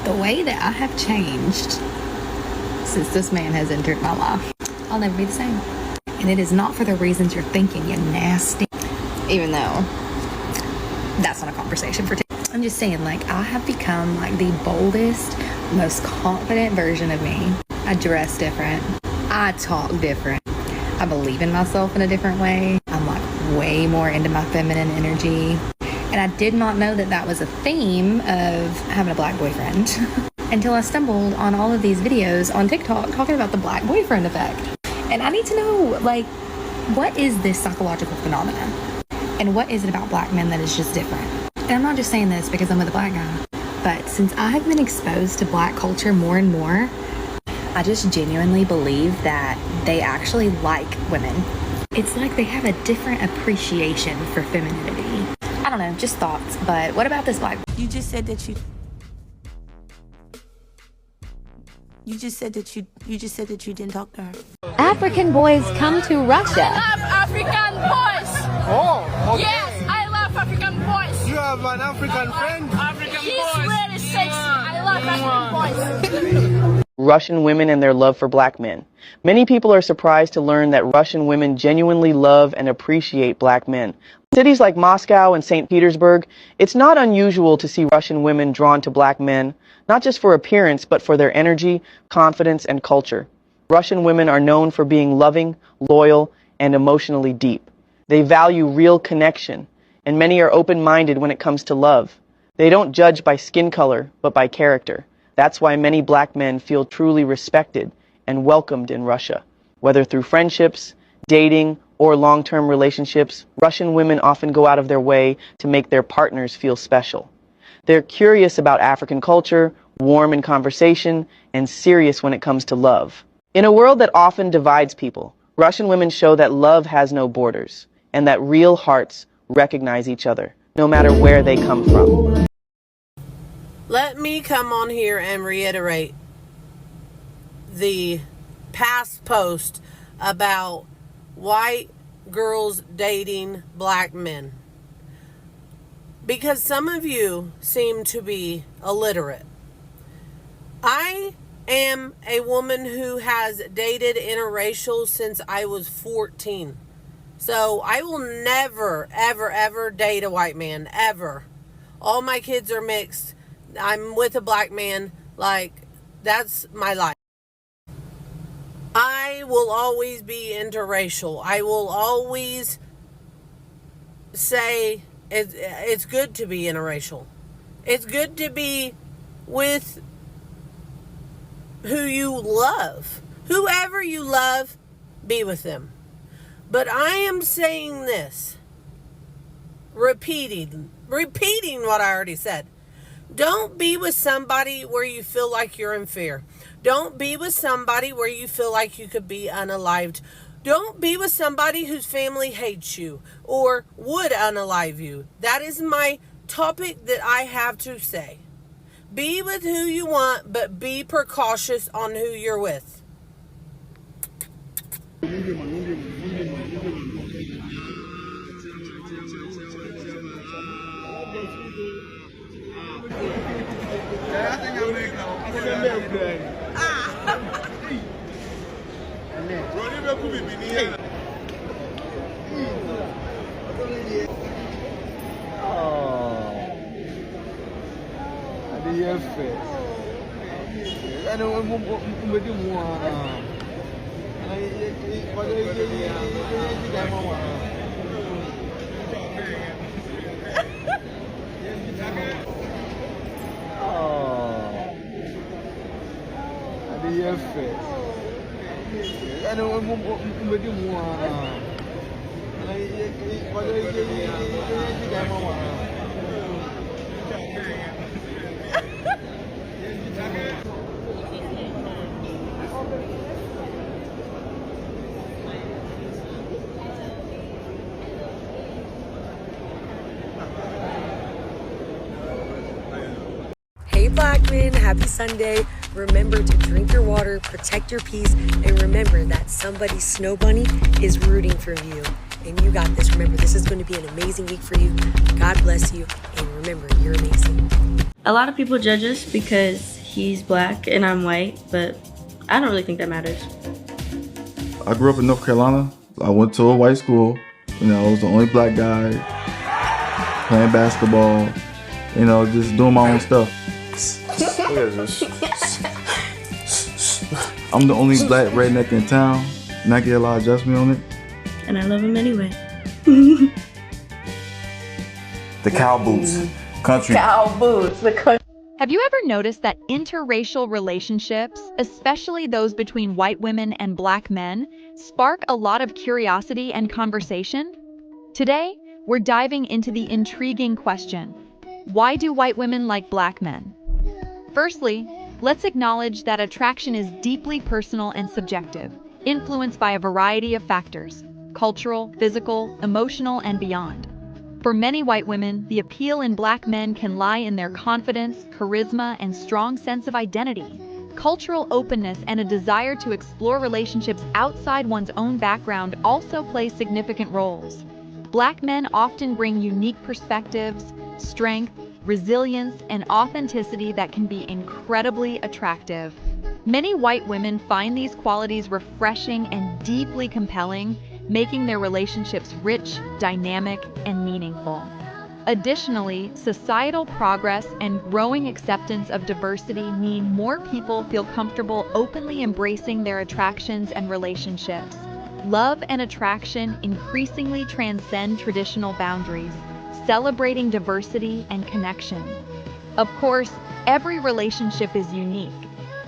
the way that I have changed since this man has entered my life, I'll never be the same. And it is not for the reasons you're thinking, you nasty. Even though that's not a conversation for today. I'm just saying, like, I have become like the boldest, most confident version of me. I dress different. I talk different. I believe in myself in a different way. I'm like way more into my feminine energy. And I did not know that that was a theme of having a black boyfriend until I stumbled on all of these videos on TikTok talking about the black boyfriend effect. And I need to know, like, what is this psychological phenomenon? And what is it about black men that is just different? And I'm not just saying this because I'm with a black guy, but since I have been exposed to black culture more and more, I just genuinely believe that they actually like women. It's like they have a different appreciation for femininity. I don't know, just thoughts. But what about this black? You just said that you just said that you didn't talk to her. African boys come to Russia. I love African boys. Oh, okay. Yes, I love African boys. You have an African friend? African He's boys. Really sexy. I love African boys. Russian women and their love for black men. Many people are surprised to learn that Russian women genuinely love and appreciate black men. In cities like Moscow and St. Petersburg, it's not unusual to see Russian women drawn to black men, not just for appearance, but for their energy, confidence, and culture. Russian women are known for being loving, loyal, and emotionally deep. They value real connection, and many are open-minded when it comes to love. They don't judge by skin color, but by character. That's why many black men feel truly respected and welcomed in Russia. Whether through friendships, dating, or long-term relationships, Russian women often go out of their way to make their partners feel special. They're curious about African culture, warm in conversation, and serious when it comes to love. In a world that often divides people, Russian women show that love has no borders, and that real hearts recognize each other, no matter where they come from. Let me come on here and reiterate the past post about white girls dating black men. Because some of you seem to be illiterate. I am a woman who has dated interracial since I was 14. So I will never, ever, ever date a white man, ever. All my kids are mixed. I'm with a black man. Like, that's my life. I will always be interracial. I will always say it's good to be interracial. It's good to be with who you love. Whoever you love, be with them. But I am saying this, repeating what I already said. Don't be with somebody where you feel like you're in fear. Don't be with somebody where you feel like you could be unalived. Don't be with somebody whose family hates you or would unalive you. That is my topic that I have to say. Be with who you want, but be precautious on who you're with. Hey black men, happy Sunday. Remember to drink your water, protect your peace, and remember that somebody's snow bunny is rooting for you. And you got this. Remember, this is going to be an amazing week for you. God bless you, and remember, you're amazing. A lot of people judge us because he's black and I'm white, but I don't really think that matters. I grew up in North Carolina. I went to a white school. You know, I was the only black guy playing basketball, you know, just doing my own stuff. Look at this. I'm the only black redneck in town, and I get a lot of adjustment on it. And I love him anyway. The cow boots, country. Cow boots, the country. Have you ever noticed that interracial relationships, especially those between white women and black men, spark a lot of curiosity and conversation? Today, we're diving into the intriguing question: why do white women like black men? Firstly, let's acknowledge that attraction is deeply personal and subjective, influenced by a variety of factors: cultural, physical, emotional, and beyond. For many white women, the appeal in black men can lie in their confidence, charisma, and strong sense of identity. Cultural openness and a desire to explore relationships outside one's own background also play significant roles. Black men often bring unique perspectives, strength, resilience, and authenticity that can be incredibly attractive. Many white women find these qualities refreshing and deeply compelling, making their relationships rich, dynamic, and meaningful. Additionally, societal progress and growing acceptance of diversity mean more people feel comfortable openly embracing their attractions and relationships. Love and attraction increasingly transcend traditional boundaries, celebrating diversity and connection. Of course, every relationship is unique.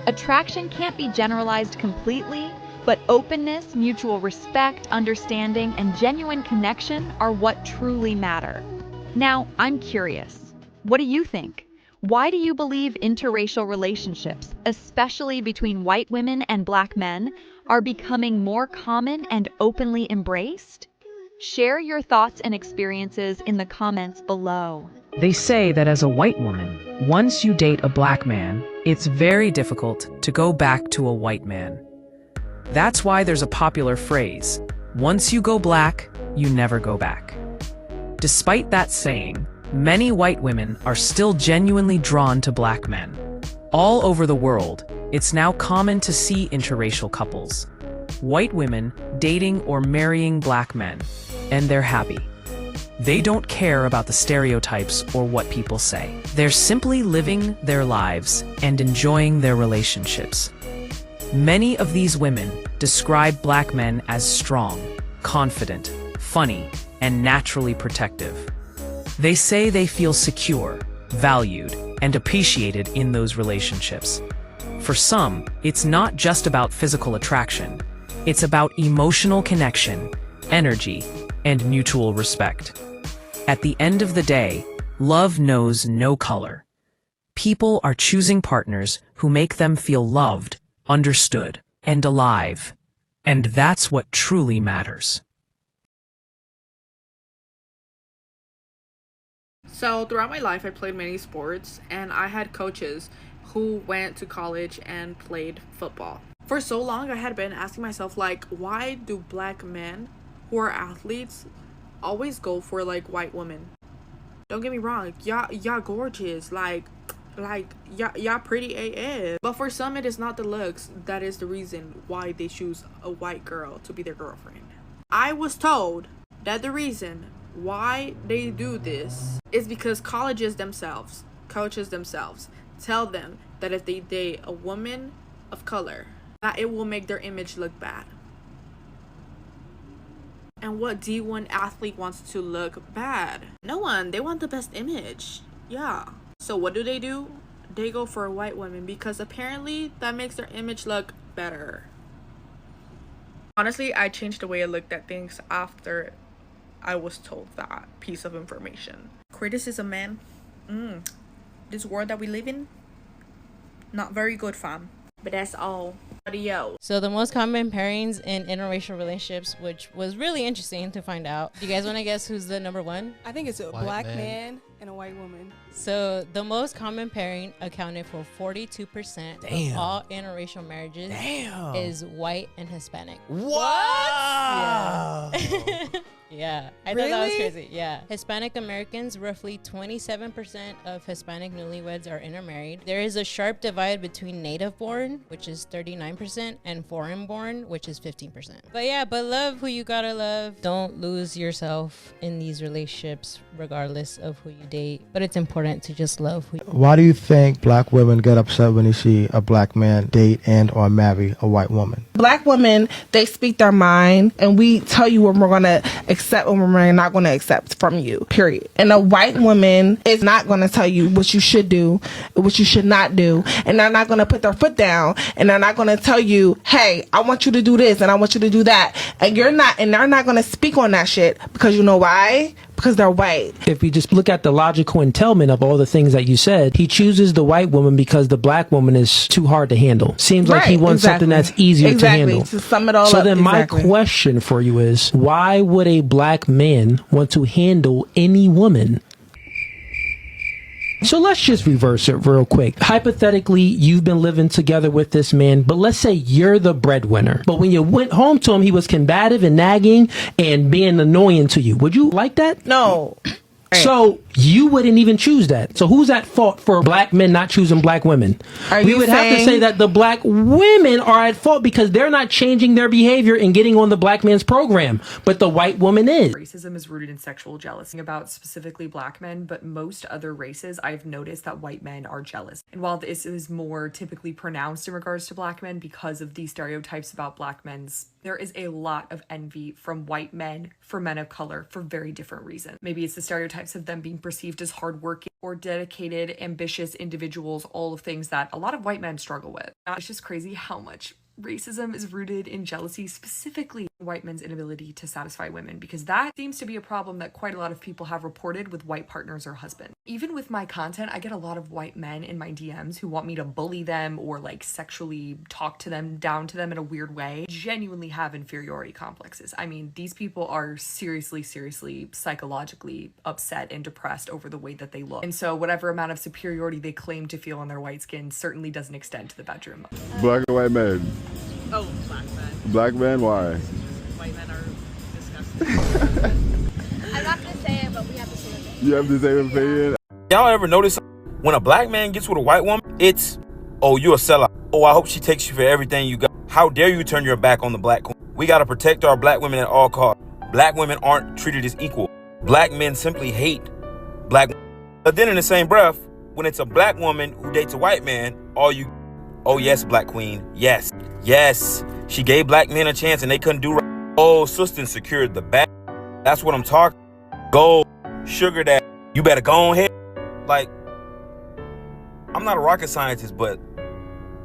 Attraction can't be generalized completely, but openness, mutual respect, understanding, and genuine connection are what truly matter. Now, I'm curious. What do you think? Why do you believe interracial relationships, especially between white women and black men, are becoming more common and openly embraced? Share your thoughts and experiences in the comments below. They say that as a white woman, once you date a black man, it's very difficult to go back to a white man. That's why there's a popular phrase, once you go black, you never go back. Despite that saying, many white women are still genuinely drawn to black men. All over the world, it's now common to see interracial couples. White women dating or marrying black men, and they're happy. They don't care about the stereotypes or what people say. They're simply living their lives and enjoying their relationships. Many of these women describe black men as strong, confident, funny, and naturally protective. They say they feel secure, valued, and appreciated in those relationships. For some, it's not just about physical attraction. It's about emotional connection, energy, and mutual respect. At the end of the day, love knows no color. People are choosing partners who make them feel loved, understood, and alive. And that's what truly matters. So throughout my life, I played many sports, and I had coaches who went to college and played football. For so long, I had been asking myself, like, why do black men who are athletes always go for, like, white women? Don't get me wrong, y'all gorgeous, like y'all pretty AF. But for some, it is not the looks that is the reason why they choose a white girl to be their girlfriend. I was told that the reason why they do this is because coaches themselves tell them that if they date a woman of color, that it will make their image look bad. And what D1 athlete wants to look bad? No one. They want the best image. Yeah. So what do? They go for a white woman because apparently that makes their image look better. Honestly, I changed the way I looked at things after I was told that piece of information. Criticism, man. This world that we live in, not very good, fam. But that's all. Adios. So the most common pairings in interracial relationships, which was really interesting to find out. Do you guys want to guess who's the number one? I think it's a black man and a white woman. So the most common pairing accounted for 42% of all interracial marriages. Is white and Hispanic. What? Yeah. Yeah, I thought that was crazy. Yeah. Hispanic Americans, roughly 27% of Hispanic newlyweds are intermarried. There is a sharp divide between native born, which is 39%, and foreign born, which is 15%. But love who you gotta love. Don't lose yourself in these relationships, regardless of who you date. But it's important to just love who you Why do you think black women get upset when you see a black man date and or marry a white woman? Black women, they speak their mind, and we tell you what we're going to accept and what we're not going to accept from you, period. And a white woman is not going to tell you what you should do, what you should not do, and they're not going to put their foot down, and they're not going to tell you, hey, I want you to do this, and I want you to do that, and they're not going to speak on that shit, because you know why? Because they're white. If you just look at the logical entailment of all the things that you said, he chooses the white woman because the black woman is too hard to handle. Seems like he wants something that's easier to handle. To sum it all so up. then my question for you is, why would a black man want to handle any woman? So let's just reverse it real quick. Hypothetically, you've been living together with this man, but let's say you're the breadwinner. But when you went home to him, he was combative and nagging and being annoying to you. Would you like that? No. So you wouldn't even choose that. So who's at fault for black men not choosing black women? We would have to say that the black women are at fault because they're not changing their behavior and getting on the black man's program, but the white woman is. Racism is rooted in sexual jealousy about specifically black men, but most other races, I've noticed that white men are jealous. And while this is more typically pronounced in regards to black men because of these stereotypes about black men's, there is a lot of envy from white men for men of color for very different reasons. Maybe it's the stereotypes of them being perceived as hardworking or dedicated, ambitious individuals, all of things that a lot of white men struggle with. It's just crazy how much racism is rooted in jealousy, specifically white men's inability to satisfy women, because that seems to be a problem that quite a lot of people have reported with white partners or husbands. Even with my content, I get a lot of white men in my DMs who want me to bully them or like sexually talk to them, down to them in a weird way, genuinely have inferiority complexes. I mean, these people are seriously psychologically upset and depressed over the way that they look. And so whatever amount of superiority they claim to feel on their white skin certainly doesn't extend to the bedroom. Black and white men. Oh, black men. Black men, why? White men are disgusting. I'm not gonna say it, but we have the same opinion. You have the same opinion? Y'all ever notice when a black man gets with a white woman, it's, oh, you a sellout. Oh, I hope she takes you for everything you got. How dare you turn your back on the black queen? We gotta protect our black women at all costs. Black women aren't treated as equal. Black men simply hate black women. But then in the same breath, when it's a black woman who dates a white man, oh yes, black queen, yes. Yes, she gave black men a chance and they couldn't do right. Oh, sister secured the bag. That's what I'm talking. Gold, sugar daddy. You better go on ahead. Like, I'm not a rocket scientist, but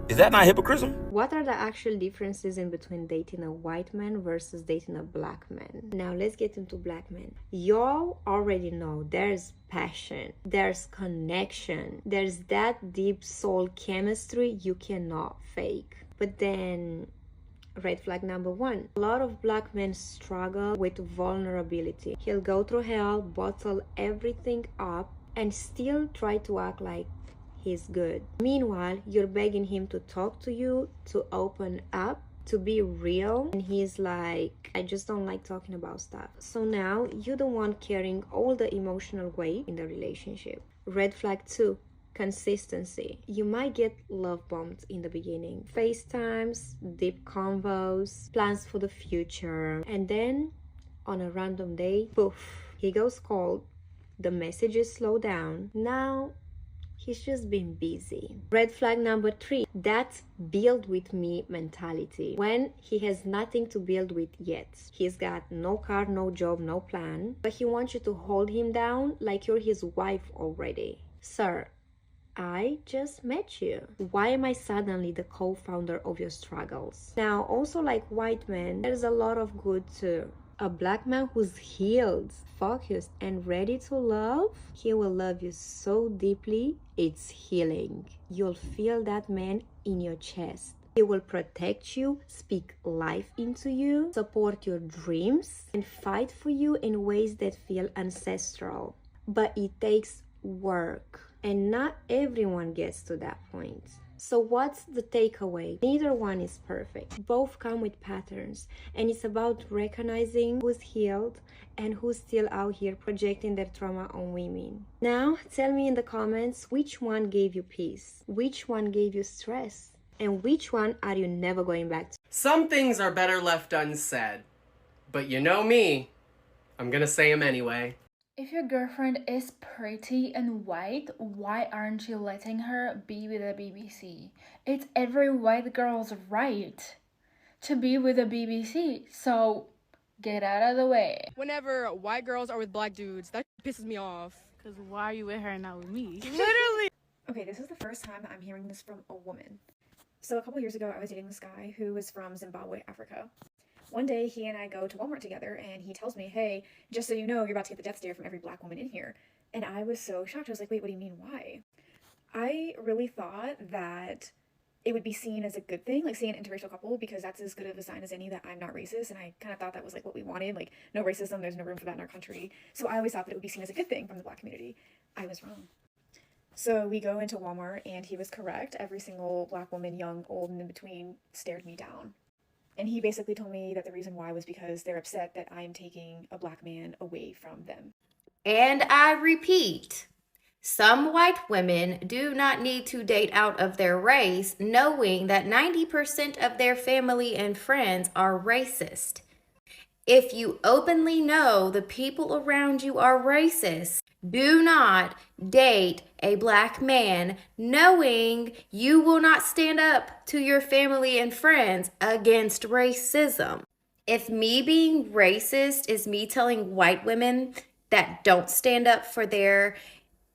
is that not hypocrisy? What are the actual differences in between dating a white man versus dating a black man? Now let's get into black men. Y'all already know there's passion, there's connection, there's that deep soul chemistry you cannot fake. But then, red flag number one. A lot of black men struggle with vulnerability. He'll go through hell, bottle everything up, and still try to act like he's good. Meanwhile, you're begging him to talk to you, to open up, to be real. And he's like, I just don't like talking about stuff. So now, you're the one carrying all the emotional weight in the relationship. Red flag two. Consistency. You might get love bombed in the beginning. FaceTimes, deep convos, plans for the future. And then on a random day, poof, he goes cold. The messages slow down. Now he's just been busy. Red flag number three, that's build with me mentality. When he has nothing to build with yet. He's got no car, no job, no plan, but he wants you to hold him down like you're his wife already. Sir, I just met you. Why am I suddenly the co-founder of your struggles? Now, also like white men, there's a lot of good too. A black man who's healed, focused, and ready to love, he will love you so deeply, it's healing. You'll feel that man in your chest. He will protect you, speak life into you, support your dreams, and fight for you in ways that feel ancestral. But it takes work. And not everyone gets to that point. So what's the takeaway? Neither one is perfect. Both come with patterns, and it's about recognizing who's healed and who's still out here projecting their trauma on women. Now, tell me in the comments which one gave you peace, which one gave you stress, and which one are you never going back to? Some things are better left unsaid, but you know me, I'm gonna say them anyway. If your girlfriend is pretty and white, why aren't you letting her be with the BBC? It's every white girl's right to be with the BBC, so get out of the way. Whenever white girls are with black dudes, that pisses me off. Because why are you with her and not with me? Literally. Okay, this is the first time I'm hearing this from a woman. So a couple years ago, I was dating this guy who was from Zimbabwe, Africa. One day, he and I go to Walmart together, and he tells me, hey, just so you know, you're about to get the death stare from every black woman in here. And I was so shocked. I was like, wait, what do you mean, why? I really thought that it would be seen as a good thing, like seeing an interracial couple, because that's as good of a sign as any that I'm not racist, and I kind of thought that was like what we wanted, like no racism, there's no room for that in our country. So I always thought that it would be seen as a good thing from the black community. I was wrong. So we go into Walmart, and he was correct. Every single black woman, young, old, and in between, stared me down. And he basically told me that the reason why was because they're upset that I'm taking a black man away from them. And I repeat, some white women do not need to date out of their race, knowing that 90% of their family and friends are racist. If you openly know the people around you are racist, do not date a black man knowing you will not stand up to your family and friends against racism. If me being racist is me telling white women that don't stand up for their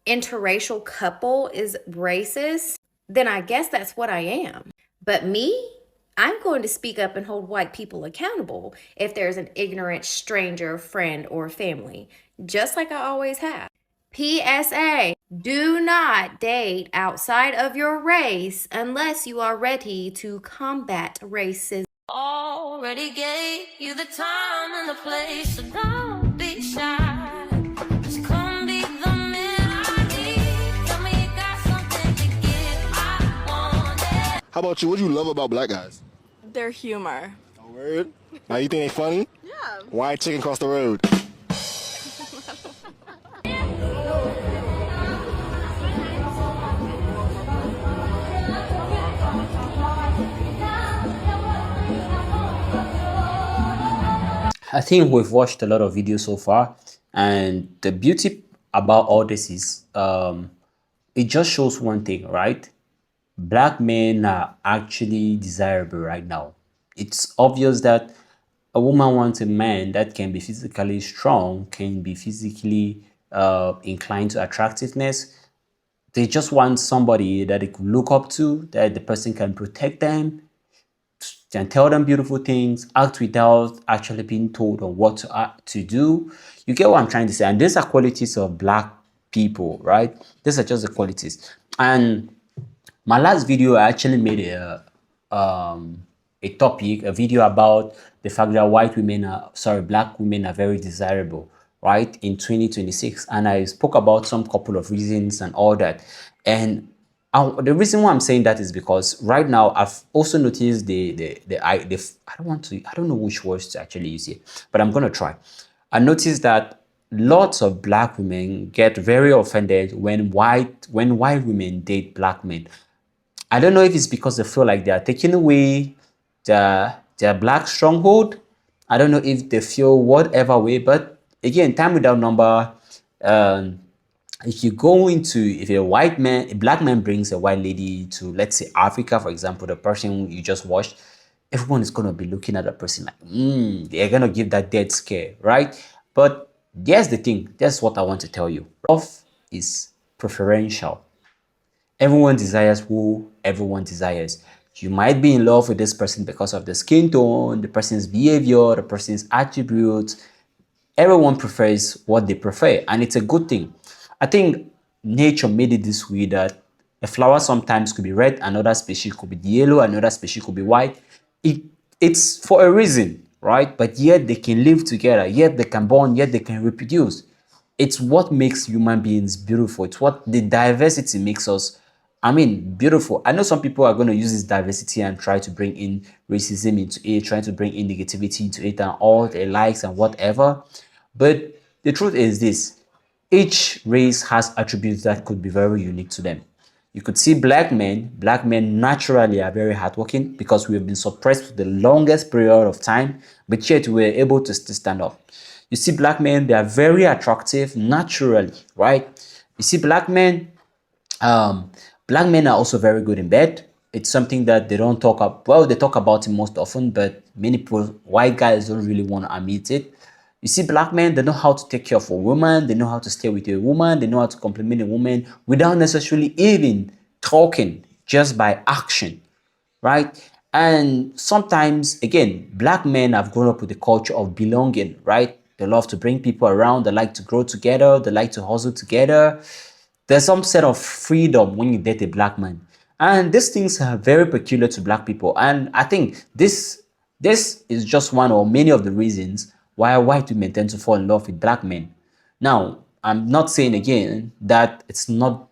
interracial couple is racist, then I guess that's what I am. But me, I'm going to speak up and hold white people accountable if there's an ignorant stranger, friend, or family, just like I always have. PSA, do not date outside of your race unless you are ready to combat racism. Already gave you the time and the place, so don't be shy. Just come be the man I need. Tell me you got something to give. I want it. How about you? What do you love about black guys? Their humor. A word? Now you think they funny? Yeah. Why chicken across the road? I think we've watched a lot of videos so far, and the beauty about all this is it just shows one thing, right? Black men are actually desirable right now. It's obvious that a woman wants a man that can be physically strong, can be physically inclined to attractiveness. They just want somebody that they could look up to, that the person can protect them, can tell them beautiful things, act without actually being told on what to do. You get what I'm trying to say? And these are qualities of black people, right? These are just the qualities. And my last video, I actually made a video about the fact that black women are very desirable, right, in 2026. And I spoke about some couple of reasons and all that. And the reason why I'm saying that is because right now I've also noticed I don't know which words to actually use here, but I'm gonna try. I noticed that lots of black women get very offended when white women date black men. I don't know if it's because they feel like they are taking away their black stronghold. I don't know if they feel whatever way, but again, time without number. If a black man brings a white lady to, let's say, Africa, for example, the person you just watched, everyone is going to be looking at the person like, they're going to give that dead scare, right? But here's the thing. That's what I want to tell you. Love is preferential. Everyone desires who everyone desires. You might be in love with this person because of the skin tone, the person's behavior, the person's attributes. Everyone prefers what they prefer, and it's a good thing. I think nature made it this way that a flower sometimes could be red, another species could be yellow, another species could be white. It's for a reason, right? But yet they can live together, yet they can bond, yet they can reproduce. It's what makes human beings beautiful. It's what the diversity makes us I mean, beautiful. I know some people are going to use this diversity and try to bring in racism into it, trying to bring in negativity into it and all their likes and whatever. But the truth is this, each race has attributes that could be very unique to them. You could see black men naturally are very hardworking because we have been suppressed for the longest period of time, but yet we were able to still stand up. You see black men, they are very attractive naturally, right? You see um, black men are also very good in bed. It's something that they don't talk about. Well, they talk about it most often, but many people, white guys, don't really want to admit it. You see, black men, they know how to take care of a woman. They know how to stay with a woman. They know how to compliment a woman without necessarily even talking, just by action, right? And sometimes, again, black men have grown up with the culture of belonging, right? They love to bring people around. They like to grow together. They like to hustle together. There's some set of freedom when you date a black man. And these things are very peculiar to black people. And I think this is just one or many of the reasons why white women tend to fall in love with black men. Now, I'm not saying again that it's not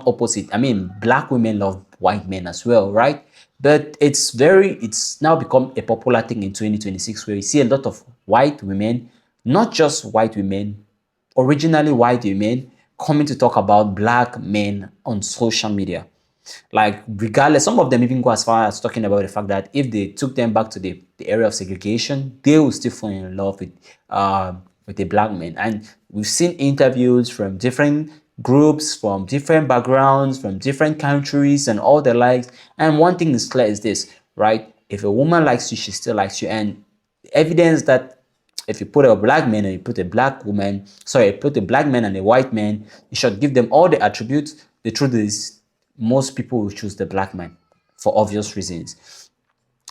opposite. I mean, black women love white men as well, right? But it's now become a popular thing in 2026 where you see a lot of white women, not just white women, originally white women coming to talk about black men on social media. Like, regardless, some of them even go as far as talking about the fact that if they took them back to the area of segregation, they will still fall in love with the black men. And we've seen interviews from different groups, from different backgrounds, from different countries and all the likes. And one thing is clear is this, right? If a woman likes you, she still likes you. And evidence that if you put a black man and you put a black woman, sorry, put a black man and a white man, you should give them all the attributes. The truth is, most people will choose the black man for obvious reasons.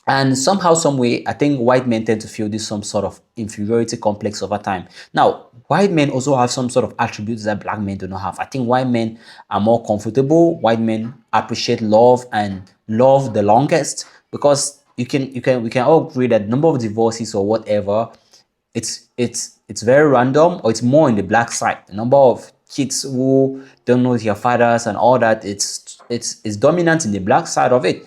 And somehow, some way, I think white men tend to feel this some sort of inferiority complex over time. Now, white men also have some sort of attributes that black men do not have. I think white men are more comfortable. White men appreciate love and love the longest, because we can all agree that number of divorces or whatever, it's very random, or it's more in the black side. The number of kids who don't know their fathers and all that, it's dominant in the black side of it.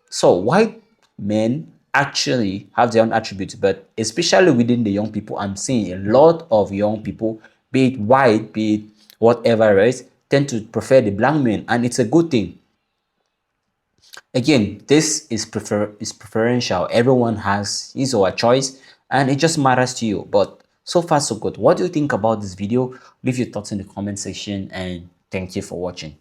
So white men actually have their own attributes, but especially within the young people, I'm seeing a lot of young people, be it white, be it whatever race, tend to prefer the black men, and it's a good thing. Again, this is preferential. Everyone has his or her choice, and it just matters to you. But so far so good. What do you think about this video? Leave your thoughts in the comment section, and thank you for watching.